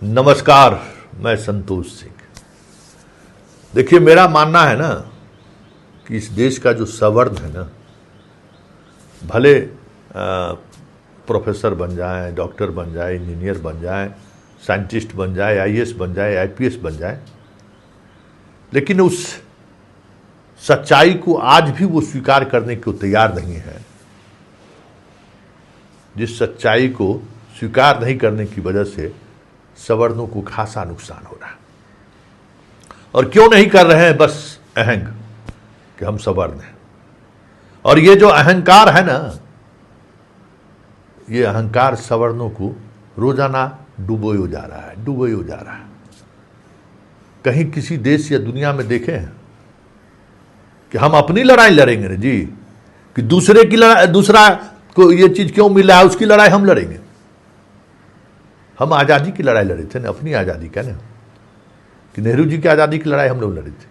नमस्कार, मैं संतोष सिंह। देखिए, मेरा मानना है ना कि इस देश का जो सवर्ण है ना, भले प्रोफेसर बन जाए, डॉक्टर बन जाए, इंजीनियर बन जाए, साइंटिस्ट बन जाए, आईएएस बन जाए, आईपीएस बन जाए, लेकिन उस सच्चाई को आज भी वो स्वीकार करने को तैयार नहीं है। जिस सच्चाई को स्वीकार नहीं करने की वजह से सवर्णों को खासा नुकसान हो रहा है। और क्यों नहीं कर रहे हैं? बस अहंग कि हम सवर्ण हैं। और ये जो अहंकार है ना, ये अहंकार सवर्णों को रोजाना डुबोए जा रहा है, डुबोए जा रहा है। कहीं किसी देश या दुनिया में देखे हैं कि हम अपनी लड़ाई लड़ेंगे ना जी, कि दूसरे की लड़ाई, दूसरा को ये चीज क्यों मिला है उसकी लड़ाई हम लड़ेंगे। हम आज़ादी की लड़ाई लड़े थे ना, अपनी आज़ादी का ना, कि नेहरू जी की आज़ादी की लड़ाई हम लोग लड़े थे।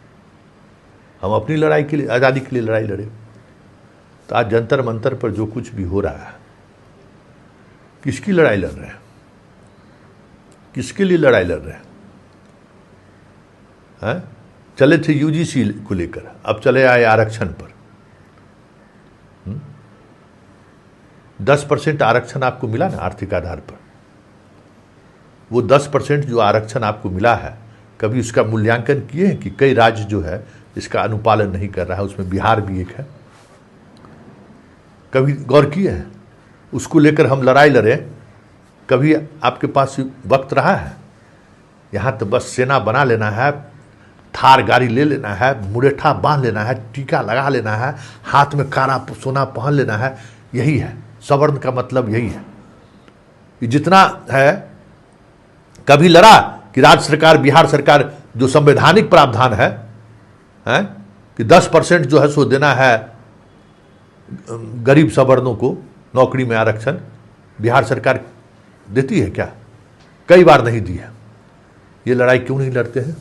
हम अपनी लड़ाई के लिए, आज़ादी के लिए लड़ाई लड़े। तो आज जंतर मंतर पर जो कुछ भी हो रहा है, किसकी लड़ाई लड़ रहे हैं? किसके लिए लड़ाई लड़ रहे हैं? चले थे यूजीसी को लेकर, अब चले आए आरक्षण पर। 10% आरक्षण आपको मिला ना आर्थिक आधार पर। वो 10% जो आरक्षण आपको मिला है, कभी उसका मूल्यांकन किए हैं कि कई राज्य जो है इसका अनुपालन नहीं कर रहा है? उसमें बिहार भी एक है। कभी गौर किए हैं? उसको लेकर हम लड़ाई लड़े, कभी आपके पास वक्त रहा है? यहाँ तो बस सेना बना लेना है, थार गाड़ी ले लेना है, मुरेठा बांध लेना है, टीका लगा लेना है, हाथ में काला सोना पहन लेना है। यही है सवर्ण का मतलब, यही है। ये जितना है, कभी लड़ा कि राज्य सरकार, बिहार सरकार जो संवैधानिक प्रावधान है कि 10% जो है सो देना है गरीब सवर्णों को नौकरी में आरक्षण, बिहार सरकार देती है क्या? कई बार नहीं दी है। ये लड़ाई क्यों नहीं लड़ते हैं?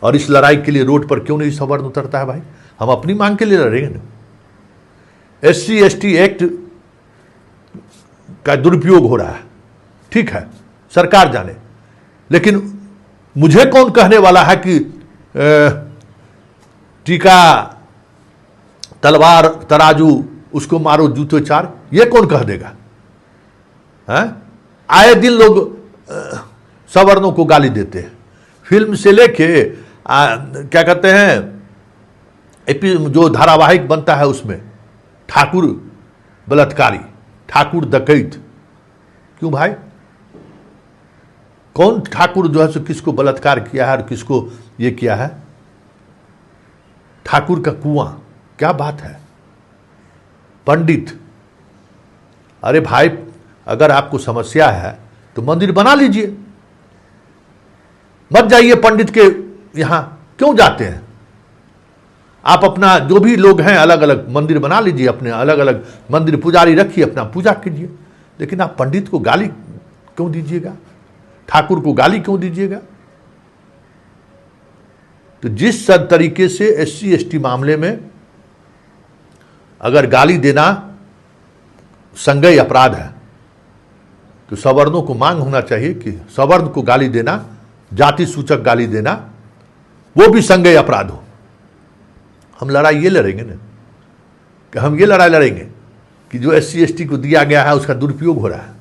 और इस लड़ाई के लिए रोड पर क्यों नहीं सवर्ण उतरता है? भाई, हम अपनी मांग के लिए लड़ेंगे ना। SC/ST एक्ट का दुरुपयोग हो रहा है, ठीक है, सरकार जाने, लेकिन मुझे कौन कहने वाला है कि टीका, तलवार, तराजू, उसको मारो जूते चार? ये कौन कह देगा? आए दिन लोग सवर्णों को गाली देते हैं। फिल्म से लेके क्या कहते हैं, जो धारावाहिक बनता है उसमें ठाकुर बलात्कारी, ठाकुर डकैत। क्यों भाई? कौन ठाकुर जो है सो किसको बलात्कार किया है और किसको ये किया है? ठाकुर का कुआं, क्या बात है? पंडित, अरे भाई, अगर आपको समस्या है तो मंदिर बना लीजिए, मत जाइए पंडित के यहां। क्यों जाते हैं? आप अपना जो भी लोग हैं अलग अलग मंदिर बना लीजिए, अपने अलग अलग मंदिर पुजारी रखिए, अपना पूजा कीजिए। लेकिन आप पंडित को गाली क्यों दीजिएगा? ठाकुर को गाली क्यों दीजिएगा? तो जिस तरीके से SC/ST मामले में अगर गाली देना संज्ञेय अपराध है, तो सवर्णों को मांग होना चाहिए कि सवर्ण को गाली देना, जाति सूचक गाली देना, वो भी संज्ञेय अपराध हो। हम लड़ाई ये लड़ेंगे ना, कि हम ये लड़ाई लड़ेंगे कि जो SC/ST को दिया गया है उसका दुरुपयोग हो रहा है।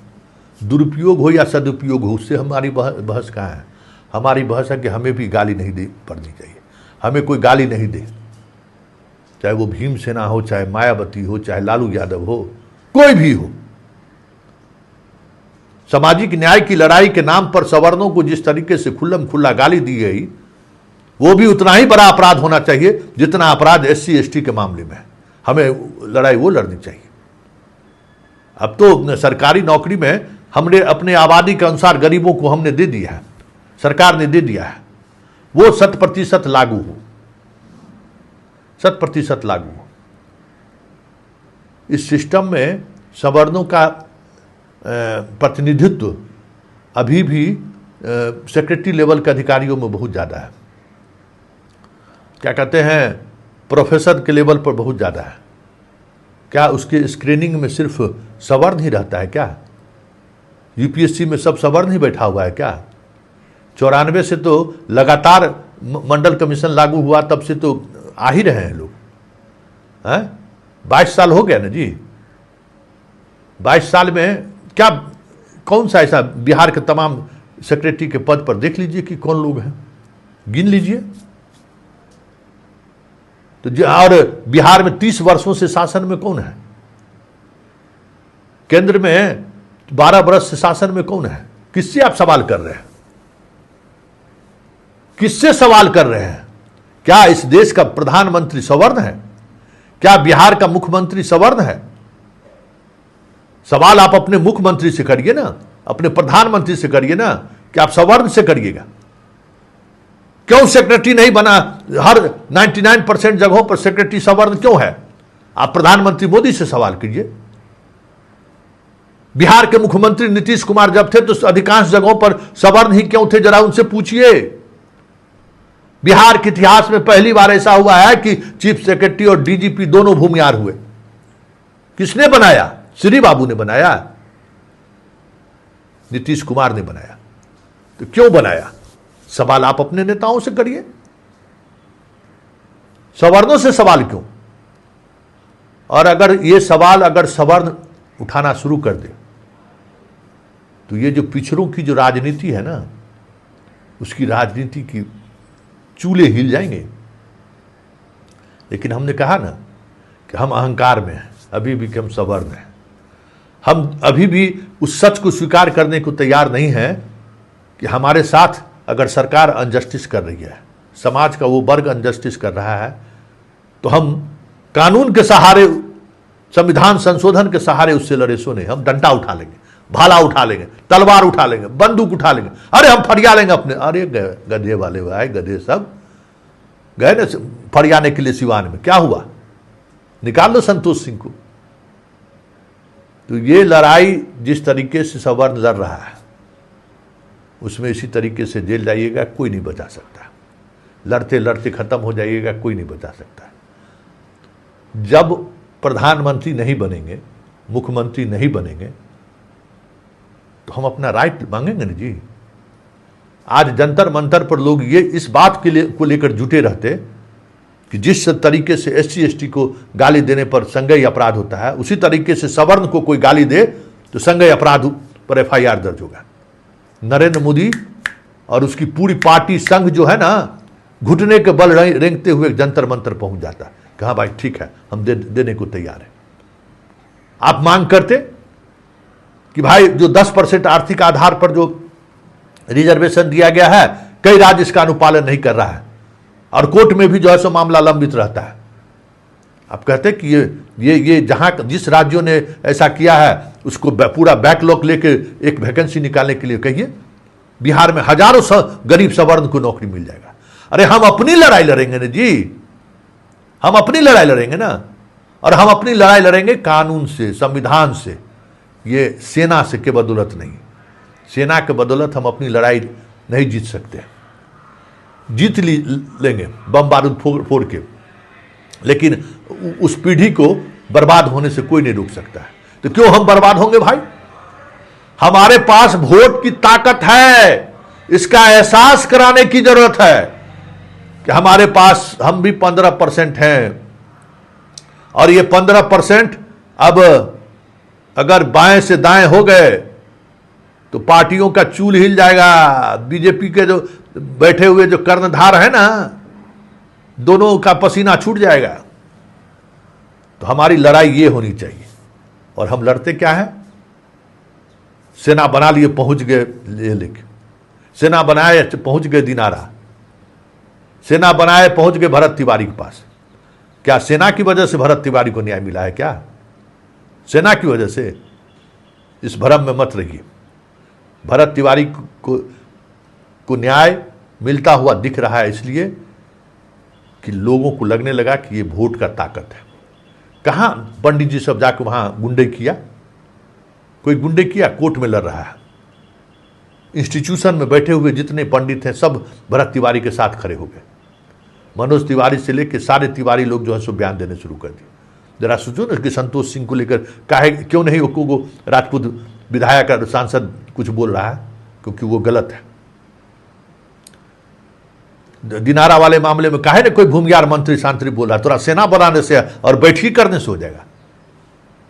दुरुपयोग हो या सदुपयोग हो, उससे हमारी बहस कहाँ है? हमारी बहस है कि हमें भी गाली नहीं दे पड़नी चाहिए। हमें कोई गाली नहीं दे, चाहे वो भीमसेना हो, चाहे मायावती हो, चाहे लालू यादव हो, कोई भी हो। सामाजिक न्याय की लड़ाई के नाम पर सवर्णों को जिस तरीके से खुल्लम खुल्ला गाली दी गई, वो भी उतना ही बड़ा अपराध होना चाहिए जितना अपराध SC/ST के मामले में है। हमें लड़ाई वो लड़नी चाहिए। अब तो सरकारी नौकरी में हमने अपने आबादी के अनुसार गरीबों को हमने दे दिया है, सरकार ने दे दिया है, वो 100% लागू हो, 100% लागू हो। इस सिस्टम में सवर्णों का प्रतिनिधित्व अभी भी सेक्रेटरी लेवल के अधिकारियों में बहुत ज़्यादा है। क्या कहते हैं, प्रोफेसर के लेवल पर बहुत ज़्यादा है। क्या उसके स्क्रीनिंग में सिर्फ सवर्ण ही रहता है क्या? यूपीएससी में सब सवर्ण ही बैठा हुआ है क्या? 94 से तो लगातार मंडल कमीशन लागू हुआ, तब से तो आ ही रहे हैं लोग। 22 साल हो गया ना जी। 22 साल में क्या कौन सा ऐसा बिहार के तमाम सेक्रेटरी के पद पर देख लीजिए कि कौन लोग हैं, गिन लीजिए। तो और बिहार में 30 वर्षों से शासन में कौन है? केंद्र में 12 वर्ष से शासन में कौन है? किससे आप सवाल कर रहे हैं? किससे सवाल कर रहे हैं? क्या इस देश का प्रधानमंत्री सवर्ण है? क्या बिहार का मुख्यमंत्री सवर्ण है? सवाल आप अपने मुख्यमंत्री से करिए ना, अपने प्रधानमंत्री से करिए ना, कि आप सवर्ण से करिएगा। क्यों सेक्रेटरी नहीं बना? हर 99% जगहों पर सेक्रेटरी सवर्ण क्यों है? आप प्रधानमंत्री मोदी से सवाल कीजिए। बिहार के मुख्यमंत्री नीतीश कुमार जब थे तो अधिकांश जगहों पर सवर्ण ही क्यों थे? जरा उनसे पूछिए। बिहार के इतिहास में पहली बार ऐसा हुआ है कि चीफ सेक्रेटरी और डीजीपी दोनों भूमिहार हुए। किसने बनाया? श्री बाबू ने बनाया, नीतीश कुमार ने बनाया। तो क्यों बनाया? सवाल आप अपने नेताओं से करिए, सवर्णों से सवाल क्यों? और अगर ये सवाल अगर सवर्ण उठाना शुरू कर दे तो ये जो पिछड़ों की जो राजनीति है ना, उसकी राजनीति की चूल्हे हिल जाएंगे। लेकिन हमने कहा ना कि हम अहंकार में हैं, अभी भी कि हम सवर्ण हैं। हम अभी भी उस सच को स्वीकार करने को तैयार नहीं हैं कि हमारे साथ अगर सरकार अनजस्टिस कर रही है, समाज का वो वर्ग अनजस्टिस कर रहा है, तो हम कानून के सहारे, संविधान संशोधन के सहारे उससे लड़े सो नहीं। हम डंडा उठा लेंगे, भाला उठा लेंगे, तलवार उठा लेंगे, बंदूक उठा लेंगे, अरे हम फरिया लेंगे अपने। अरे गधे वाले भाई, गधे सब गए ना फरियाने के लिए सिवान में, क्या हुआ? निकाल लो संतोष सिंह को। तो ये लड़ाई जिस तरीके से सवर्ण लड़ रहा है, उसमें इसी तरीके से जेल जाइएगा, कोई नहीं बचा सकता। लड़ते लड़ते खत्म हो जाइएगा, कोई नहीं बचा सकता। जब प्रधानमंत्री नहीं बनेंगे, मुख्यमंत्री नहीं बनेंगे, तो हम अपना राइट मांगेंगे ना जी। आज जंतर मंतर पर लोग ये इस बात के लिए को लेकर जुटे रहते कि जिस तरीके से SC ST को गाली देने पर संज्ञेय अपराध होता है, उसी तरीके से सवर्ण को कोई गाली दे तो संज्ञेय अपराध पर FIR दर्ज होगा। नरेंद्र मोदी और उसकी पूरी पार्टी संघ जो है ना, घुटने के बल रेंगते हुए जंतर मंतर पहुंच जाता है कि हाँ भाई ठीक है, हम देने को तैयार है। आप मांग करते कि भाई जो 10% आर्थिक आधार पर जो रिजर्वेशन दिया गया है, कई राज्य इसका अनुपालन नहीं कर रहा है और कोर्ट में भी जो है सो मामला लंबित रहता है। आप कहते कि ये जहां जिस राज्यों ने ऐसा किया है उसको पूरा बैकलॉग लेके एक वैकेंसी निकालने के लिए कहिए। बिहार में हजारों गरीब सवर्ण को नौकरी मिल जाएगा। अरे हम अपनी लड़ाई लड़ेंगे ना जी, हम अपनी लड़ाई लड़ेंगे ना, और हम अपनी लड़ाई लड़ेंगे कानून से, संविधान से, ये सेना से के बदौलत नहीं। सेना के बदौलत हम अपनी लड़ाई नहीं जीत सकते। जीत लेंगे बम बारूद फोड़ के, लेकिन उस पीढ़ी को बर्बाद होने से कोई नहीं रोक सकता है। तो क्यों हम बर्बाद होंगे भाई? हमारे पास वोट की ताकत है, इसका एहसास कराने की जरूरत है कि हमारे पास हम भी 15% हैं, और ये 15% अब अगर बाएं से दाएं हो गए तो पार्टियों का चूल हिल जाएगा। बीजेपी के जो बैठे हुए जो कर्णधार है ना, दोनों का पसीना छूट जाएगा। तो हमारी लड़ाई ये होनी चाहिए। और हम लड़ते क्या है? सेना बना लिए, पहुंच गए लेके, सेना बनाए पहुंच गए दिनारा, सेना बनाए पहुंच गए भरत तिवारी के पास। क्या सेना की वजह से भरत तिवारी को न्याय मिला है? क्या सेना की वजह से? इस भ्रम में मत रहिए। भरत तिवारी को न्याय मिलता हुआ दिख रहा है इसलिए कि लोगों को लगने लगा कि ये वोट का ताकत है। कहाँ पंडित जी सब जाकर वहां गुंडे किया? कोई गुंडे किया? कोर्ट में लड़ रहा है। इंस्टीट्यूशन में बैठे हुए जितने पंडित हैं सब भरत तिवारी के साथ खड़े हो गए। मनोज तिवारी से लेकर सारे तिवारी लोग जो है सो बयान देने शुरू कर दिए। जरा सोचो ना कि संतोष सिंह को लेकर काहे क्यों नहीं वो राजपूत विधायक और सांसद कुछ बोल रहा है, क्योंकि वो गलत है। दिनारा वाले मामले में काहे ने कोई भूमिहार मंत्री शांति बोला, तोरा सेना बनाने से और बैठकी करने से हो जाएगा।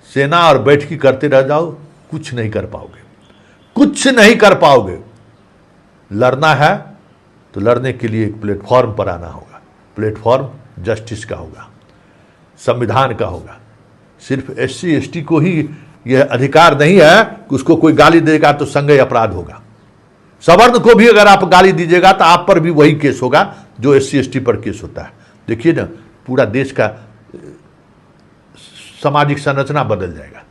सेना और बैठकी करते रह जाओ, कुछ नहीं कर पाओगे, कुछ नहीं कर पाओगे। लड़ना है तो लड़ने के लिए एक प्लेटफॉर्म पर आना होगा। प्लेटफॉर्म जस्टिस का होगा, संविधान का होगा। सिर्फ SC ST को ही यह अधिकार नहीं है कि उसको कोई गाली देगा तो संज्ञेय अपराध होगा। सवर्ण को भी अगर आप गाली दीजिएगा तो आप पर भी वही केस होगा जो SC ST पर केस होता है। देखिए ना, पूरा देश का सामाजिक संरचना बदल जाएगा,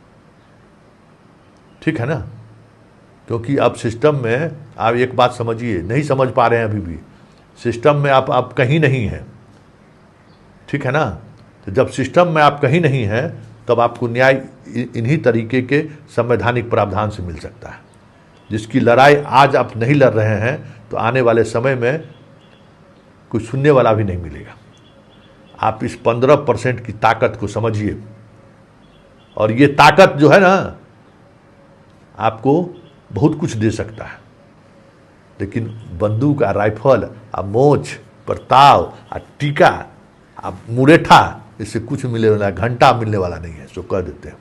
ठीक है ना। क्योंकि अब सिस्टम में आप एक बात समझिए, नहीं समझ पा रहे हैं अभी भी, सिस्टम में आप कहीं नहीं हैं, ठीक है ना। तो जब सिस्टम में आप कहीं नहीं हैं तब आपको न्याय इन्हीं तरीके के संवैधानिक प्रावधान से मिल सकता है। जिसकी लड़ाई आज आप नहीं लड़ रहे हैं तो आने वाले समय में कुछ सुनने वाला भी नहीं मिलेगा। आप इस 15% की ताकत को समझिए, और ये ताकत जो है ना आपको बहुत कुछ दे सकता है, लेकिन बंदूक और राइफल और मोच प्रताव और टीका और मुरेठा इससे कुछ मिलने वाला, घंटा मिलने वाला नहीं है। सो कह देते हैं।